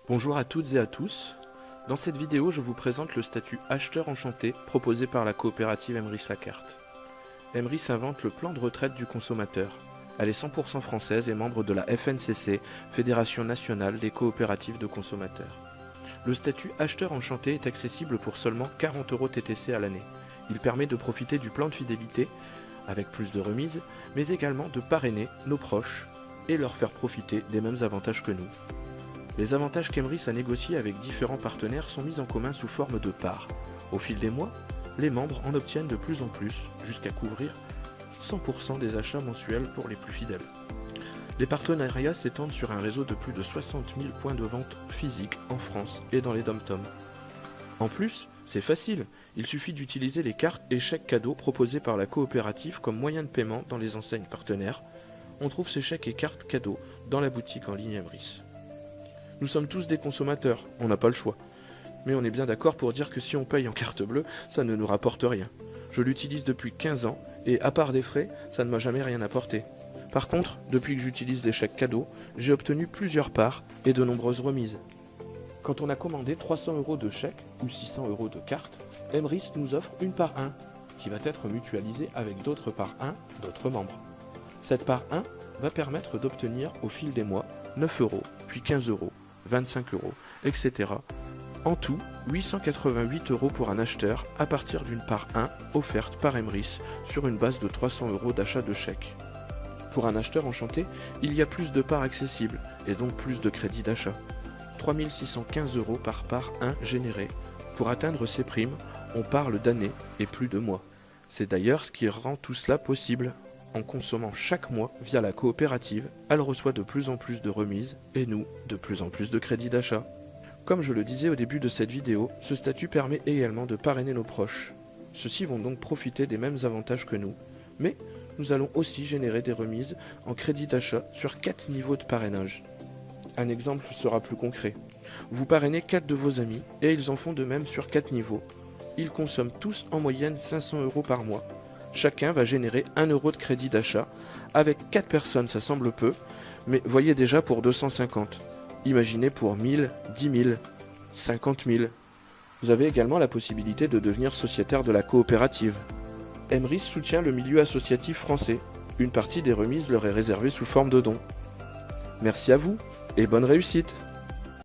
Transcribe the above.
Bonjour à toutes et à tous. Dans cette vidéo, je vous présente le statut acheteur enchanté proposé par la coopérative Emrys-Lacarte. Emrys invente le plan de retraite du consommateur. Elle est 100% française et membre de la FNCC, Fédération nationale des coopératives de consommateurs. Le statut acheteur enchanté est accessible pour seulement 40 € TTC à l'année. Il permet de profiter du plan de fidélité avec plus de remises, mais également de parrainer nos proches et leur faire profiter des mêmes avantages que nous. Les avantages qu'Emrys a négociés avec différents partenaires sont mis en commun sous forme de parts. Au fil des mois, les membres en obtiennent de plus en plus, jusqu'à couvrir 100% des achats mensuels pour les plus fidèles. Les partenariats s'étendent sur un réseau de plus de 60 000 points de vente physiques en France et dans les dom-toms. En plus, c'est facile, il suffit d'utiliser les cartes et chèques cadeaux proposés par la coopérative comme moyen de paiement dans les enseignes partenaires. On trouve ces chèques et cartes cadeaux dans la boutique en ligne Emrys. Nous sommes tous des consommateurs, on n'a pas le choix. Mais on est bien d'accord pour dire que si on paye en carte bleue, ça ne nous rapporte rien. Je l'utilise depuis 15 ans et à part des frais, ça ne m'a jamais rien apporté. Par contre, depuis que j'utilise les chèques cadeaux, j'ai obtenu plusieurs parts et de nombreuses remises. Quand on a commandé 300 € de chèques ou 600 € de cartes, Emrys nous offre une part 1 qui va être mutualisée avec d'autres parts 1 d'autres membres. Cette part 1 va permettre d'obtenir au fil des mois 9 €, puis 15 €, 25 €, etc. En tout, 888 € pour un acheteur à partir d'une part 1 offerte par Emrys sur une base de 300 € d'achat de chèques. Pour un acheteur enchanté, il y a plus de parts accessibles et donc plus de crédits d'achat. 3 615 € par part 1 générée. Pour atteindre ces primes, on parle d'années et plus de mois. C'est d'ailleurs ce qui rend tout cela possible. En consommant chaque mois via la coopérative, elle reçoit de plus en plus de remises et nous, de plus en plus de crédits d'achat. Comme je le disais au début de cette vidéo, ce statut permet également de parrainer nos proches. Ceux-ci vont donc profiter des mêmes avantages que nous, mais nous allons aussi générer des remises en crédit d'achat sur 4 niveaux de parrainage. Un exemple sera plus concret. Vous parrainez 4 de vos amis et ils en font de même sur 4 niveaux. Ils consomment tous en moyenne 500 € par mois. Chacun va générer 1 € de crédit d'achat. Avec 4 personnes, ça semble peu, mais voyez déjà pour 250. Imaginez pour 1000, 10 000, 50 000. Vous avez également la possibilité de devenir sociétaire de la coopérative. Emrys soutient le milieu associatif français. Une partie des remises leur est réservée sous forme de dons. Merci à vous et bonne réussite!